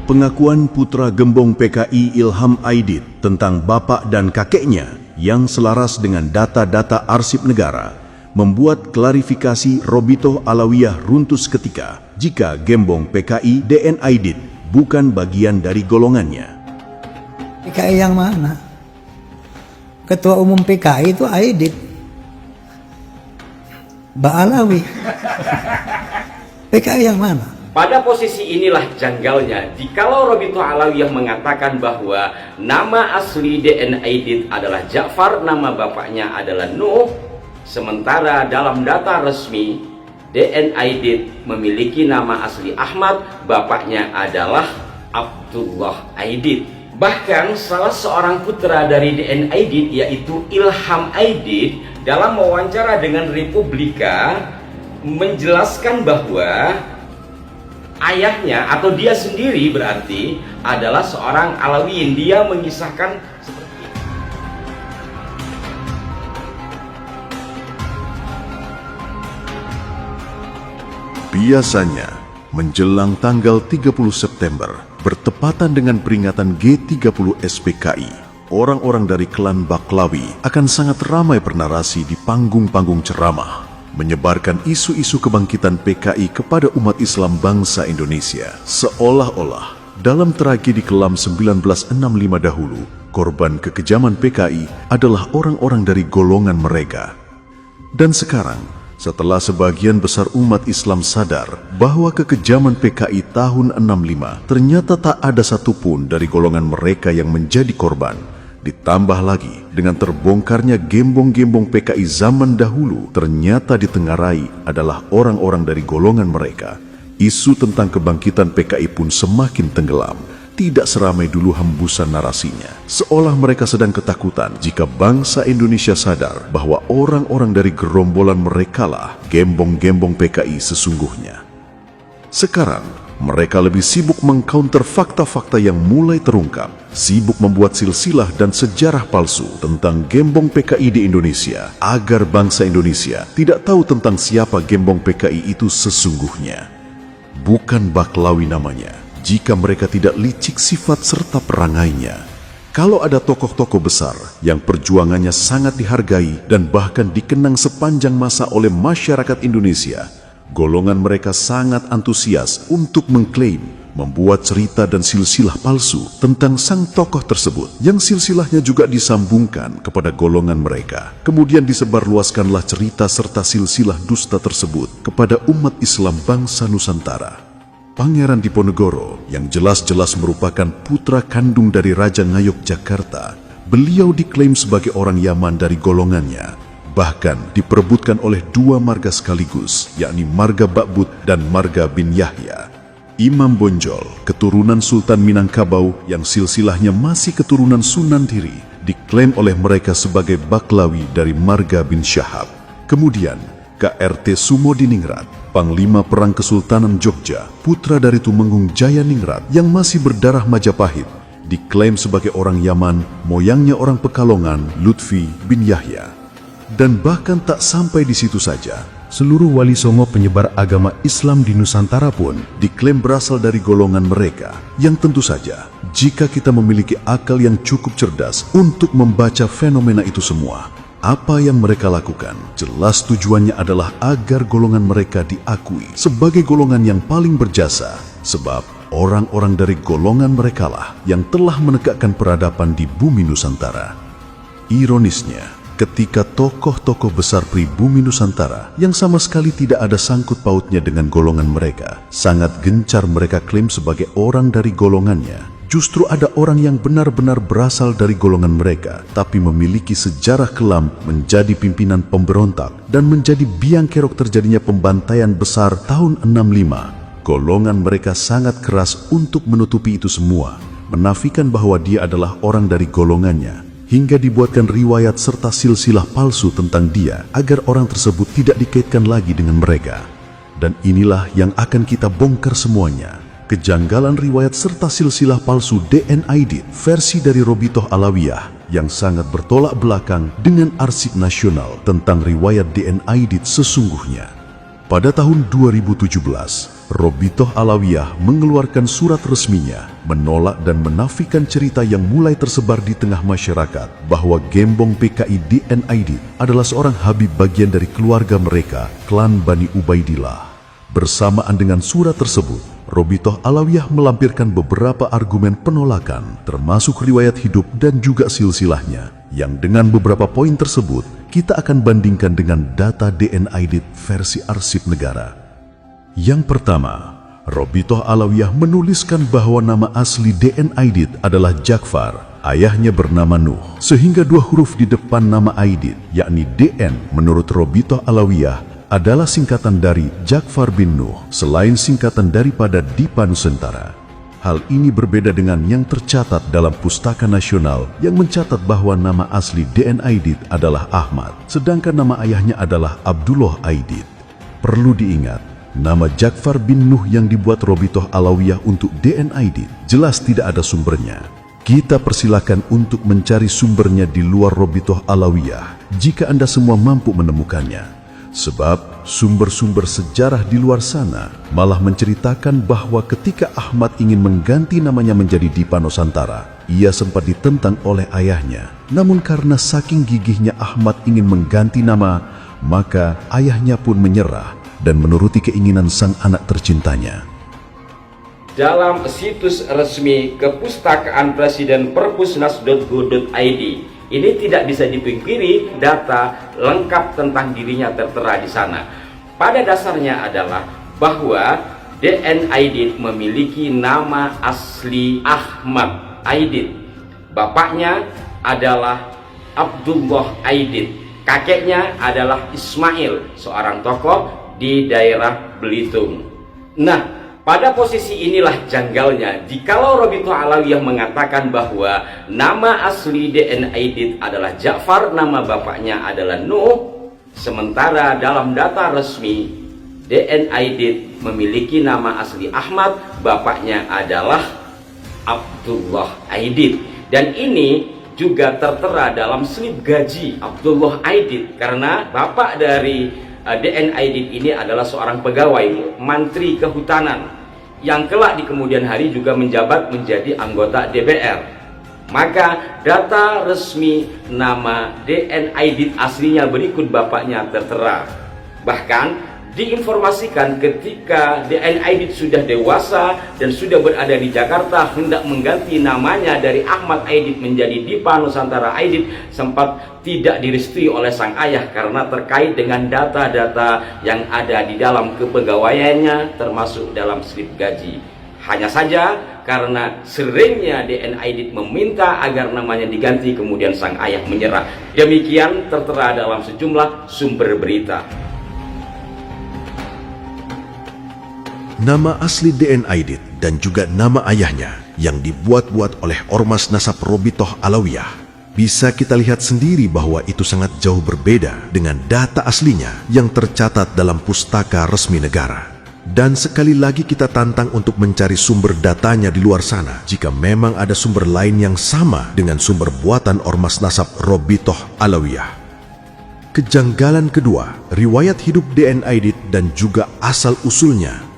Pengakuan putra gembong PKI Ilham Aidit tentang bapak dan kakeknya yang selaras dengan data-data arsip negara membuat klarifikasi Robitoh Alawiyah runtuh seketika jika gembong PKI DN Aidit bukan bagian dari golongannya. PKI yang mana? Ketua Umum PKI itu Aidit, Mbak Alawi. PKI yang mana? Pada posisi inilah janggalnya jikalau Robitoh Alawiyah mengatakan bahwa nama asli DN Aidit adalah Ja'far, nama bapaknya adalah Nuh, sementara dalam data resmi DN Aidit memiliki nama asli Ahmad, bapaknya adalah Abdullah Aidit. Bahkan salah seorang putra dari DN Aidit yaitu Ilham Aidit dalam wawancara dengan Republika menjelaskan bahwa ayahnya atau dia sendiri berarti adalah seorang Alawiyin. Dia mengisahkan seperti ini. Biasanya menjelang tanggal 30 September bertepatan dengan peringatan G30 SPKI, orang-orang dari klan Baklawi akan sangat ramai bernarasi di panggung-panggung ceramah, menyebarkan isu-isu kebangkitan PKI kepada umat Islam bangsa Indonesia. Seolah-olah dalam tragedi kelam 1965 dahulu, korban kekejaman PKI adalah orang-orang dari golongan mereka. Dan sekarang, setelah sebagian besar umat Islam sadar bahwa kekejaman PKI tahun 65 ternyata tak ada satupun dari golongan mereka yang menjadi korban, ditambah lagi dengan terbongkarnya gembong-gembong PKI zaman dahulu ternyata ditengarai adalah orang-orang dari golongan mereka, isu tentang kebangkitan PKI pun semakin tenggelam. Tidak seramai dulu hembusan narasinya, seolah mereka sedang ketakutan jika bangsa Indonesia sadar bahwa orang-orang dari gerombolan merekalah gembong-gembong PKI sesungguhnya. Sekarang mereka lebih sibuk mengcounter fakta-fakta yang mulai terungkap, sibuk membuat silsilah dan sejarah palsu tentang gembong PKI di Indonesia, agar bangsa Indonesia tidak tahu tentang siapa gembong PKI itu sesungguhnya. Bukan Baklawi namanya, jika mereka tidak licik sifat serta perangainya. Kalau ada tokoh-tokoh besar yang perjuangannya sangat dihargai dan bahkan dikenang sepanjang masa oleh masyarakat Indonesia, golongan mereka sangat antusias untuk mengklaim, membuat cerita dan silsilah palsu tentang sang tokoh tersebut, yang silsilahnya juga disambungkan kepada golongan mereka. Kemudian disebarluaskanlah cerita serta silsilah dusta tersebut kepada umat Islam bangsa Nusantara. Pangeran Diponegoro yang jelas-jelas merupakan putra kandung dari Raja Ngayogyakarta, beliau diklaim sebagai orang Yaman dari golongannya. Bahkan diperebutkan oleh dua marga sekaligus, yakni marga Bakbut dan marga bin Yahya. Imam Bonjol, keturunan Sultan Minangkabau yang silsilahnya masih keturunan Sunan Diri, diklaim oleh mereka sebagai Baklawi dari marga bin Syahab. Kemudian KRT Sumodiningrat, Panglima Perang Kesultanan Jogja, putra dari Tumenggung Jayaningrat yang masih berdarah Majapahit, diklaim sebagai orang Yaman, moyangnya orang Pekalongan, Lutfi bin Yahya. Dan bahkan tak sampai di situ saja, seluruh wali songo penyebar agama Islam di Nusantara pun diklaim berasal dari golongan mereka, yang tentu saja jika kita memiliki akal yang cukup cerdas untuk membaca fenomena itu semua, apa yang mereka lakukan jelas tujuannya adalah agar golongan mereka diakui sebagai golongan yang paling berjasa, sebab orang-orang dari golongan merekalah yang telah menegakkan peradaban di bumi Nusantara. Ironisnya, ketika tokoh-tokoh besar pribumi Nusantara yang sama sekali tidak ada sangkut pautnya dengan golongan mereka, sangat gencar mereka klaim sebagai orang dari golongannya, justru ada orang yang benar-benar berasal dari golongan mereka, tapi memiliki sejarah kelam menjadi pimpinan pemberontak dan menjadi biang kerok terjadinya pembantaian besar tahun 65. Golongan mereka sangat keras untuk menutupi itu semua, menafikan bahwa dia adalah orang dari golongannya, hingga dibuatkan riwayat serta silsilah palsu tentang dia agar orang tersebut tidak dikaitkan lagi dengan mereka. Dan inilah yang akan kita bongkar semuanya. Kejanggalan riwayat serta silsilah palsu DN Aidit versi dari Robitoh Alawiyah yang sangat bertolak belakang dengan arsip nasional tentang riwayat DN Aidit sesungguhnya. Pada tahun 2017, Robitoh Alawiyah mengeluarkan surat resminya menolak dan menafikan cerita yang mulai tersebar di tengah masyarakat bahwa Gembong PKI DN Aidit adalah seorang Habib bagian dari keluarga mereka, klan Bani Ubaidillah. Bersamaan dengan surat tersebut, Robitoh Alawiyah melampirkan beberapa argumen penolakan, termasuk riwayat hidup dan juga silsilahnya, yang dengan beberapa poin tersebut, kita akan bandingkan dengan data DN Aidit versi arsip negara. Yang pertama, Robitoh Alawiyah menuliskan bahwa nama asli DN Aidit adalah Jakfar, ayahnya bernama Nuh, sehingga dua huruf di depan nama Aidit, yakni DN, menurut Robitoh Alawiyah, adalah singkatan dari Jakfar bin Nuh, selain singkatan daripada Dipa Nusantara. Hal ini berbeda dengan yang tercatat dalam Pustaka Nasional yang mencatat bahwa nama asli DN Aidit adalah Ahmad, sedangkan nama ayahnya adalah Abdullah Aidit. Perlu diingat, nama Jakfar bin Nuh yang dibuat Robitoh Alawiyah untuk DN Aidit jelas tidak ada sumbernya. Kita persilakan untuk mencari sumbernya di luar Robitoh Alawiyah jika Anda semua mampu menemukannya. Sebab sumber-sumber sejarah di luar sana malah menceritakan bahwa ketika Ahmad ingin mengganti namanya menjadi Dipa Nusantara, ia sempat ditentang oleh ayahnya. Namun karena saking gigihnya Ahmad ingin mengganti nama, maka ayahnya pun menyerah dan menuruti keinginan sang anak tercintanya. Dalam situs resmi Kepustakaan Presiden perpusnas.go.id, ini tidak bisa dipungkiri data lengkap tentang dirinya tertera di sana. Pada dasarnya adalah bahwa DN Aidit memiliki nama asli Ahmad Aidit. Bapaknya adalah Abdullah Aidit. Kakeknya adalah Ismail, seorang tokoh di daerah Belitung. Nah, pada posisi inilah janggalnya jikalau Robitoh Alawiyah mengatakan bahwa nama asli DN Aidit adalah Jakfar, nama bapaknya adalah Nuh, sementara dalam data resmi DN Aidit memiliki nama asli Ahmad, bapaknya adalah Abdullah Aidit. Dan ini juga tertera dalam slip gaji Abdullah Aidit, karena bapak dari DN Aidit ini adalah seorang pegawai Menteri Kehutanan yang kelak di kemudian hari juga menjabat menjadi anggota DPR. Maka data resmi nama DN Aidit aslinya berikut bapaknya tertera. Bahkan diinformasikan ketika DN Aidit sudah dewasa dan sudah berada di Jakarta, hendak mengganti namanya dari Ahmad Aidit menjadi Dipa Nusantara Aidit, sempat tidak direstui oleh sang ayah karena terkait dengan data-data yang ada di dalam kepegawaiannya, termasuk dalam slip gaji. Hanya saja karena seringnya DN Aidit meminta agar namanya diganti, kemudian sang ayah menyerah. Demikian tertera dalam sejumlah sumber berita. Nama asli DN Aidit dan juga nama ayahnya yang dibuat-buat oleh Ormas Nasab Robitoh Alawiyah, bisa kita lihat sendiri bahwa itu sangat jauh berbeda dengan data aslinya yang tercatat dalam pustaka resmi negara. Dan sekali lagi kita tantang untuk mencari sumber datanya di luar sana jika memang ada sumber lain yang sama dengan sumber buatan Ormas Nasab Robitoh Alawiyah. Kejanggalan kedua, riwayat hidup DN Aidit dan juga asal-usulnya.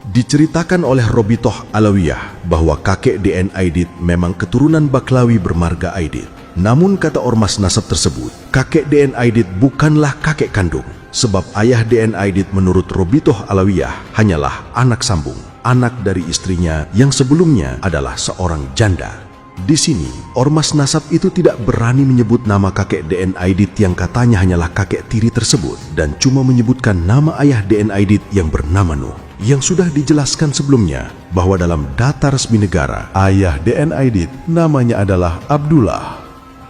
Diceritakan oleh Robitoh Alawiyah bahwa kakek DN Aidit memang keturunan Baklawi bermarga Aidit. Namun kata Ormas Nasab tersebut, kakek DN Aidit bukanlah kakek kandung, sebab ayah DN Aidit menurut Robitoh Alawiyah hanyalah anak sambung, anak dari istrinya yang sebelumnya adalah seorang janda. Di sini, Ormas Nasab itu tidak berani menyebut nama kakek DN Aidit yang katanya hanyalah kakek tiri tersebut, dan cuma menyebutkan nama ayah DN Aidit yang bernama Nuh, yang sudah dijelaskan sebelumnya bahwa dalam data resmi negara, ayah DN Aidit namanya adalah Abdullah.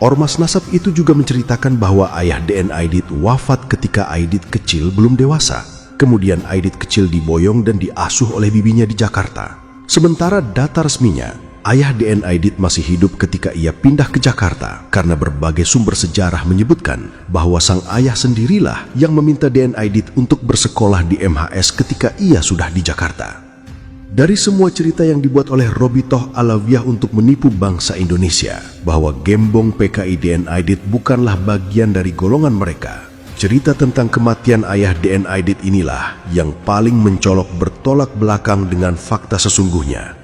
Ormas Nasab itu juga menceritakan bahwa ayah DN Aidit wafat ketika Aidit kecil belum dewasa. Kemudian Aidit kecil diboyong dan diasuh oleh bibinya di Jakarta. Sementara data resminya, ayah DN Aidit masih hidup ketika ia pindah ke Jakarta karena berbagai sumber sejarah menyebutkan bahwa sang ayah sendirilah yang meminta DN Aidit untuk bersekolah di MHS ketika ia sudah di Jakarta. Dari semua cerita yang dibuat oleh Robitoh Alawiyah untuk menipu bangsa Indonesia bahwa Gembong PKI DN Aidit bukanlah bagian dari golongan mereka, Cerita tentang kematian ayah DN Aidit inilah yang paling mencolok bertolak belakang dengan fakta sesungguhnya.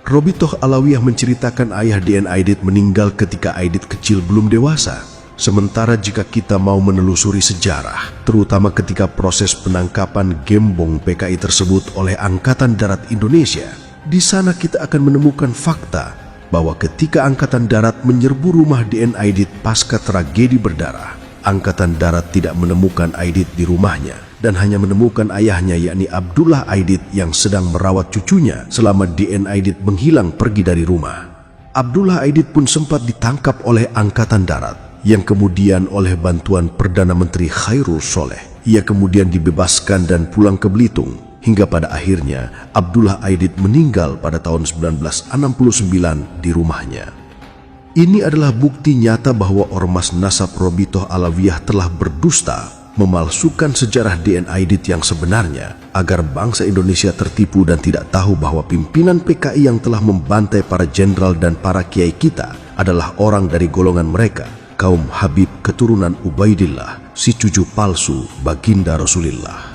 Robitoh Alawiyah menceritakan ayah DN Aidit meninggal ketika Aidit kecil belum dewasa. Sementara jika kita mau menelusuri sejarah, terutama ketika proses penangkapan gembong PKI tersebut oleh Angkatan Darat Indonesia, di sana kita akan menemukan fakta bahwa ketika Angkatan Darat menyerbu rumah DN Aidit pasca tragedi berdarah, Angkatan Darat tidak menemukan Aidit di rumahnya dan hanya menemukan ayahnya yakni Abdullah Aidit yang sedang merawat cucunya selama DN Aidit menghilang pergi dari rumah. Abdullah Aidit pun sempat ditangkap oleh Angkatan Darat yang kemudian oleh bantuan Perdana Menteri Khairul Sholeh, ia kemudian dibebaskan dan pulang ke Belitung hingga pada akhirnya Abdullah Aidit meninggal pada tahun 1969 di rumahnya. Ini adalah bukti nyata bahwa Ormas Nasab Robitoh Alawiyah telah berdusta, memalsukan sejarah DN Aidit yang sebenarnya agar bangsa Indonesia tertipu dan tidak tahu bahwa pimpinan PKI yang telah membantai para jenderal dan para kiai kita adalah orang dari golongan mereka, kaum Habib keturunan Ubaidillah, si cucu palsu baginda Rasulullah.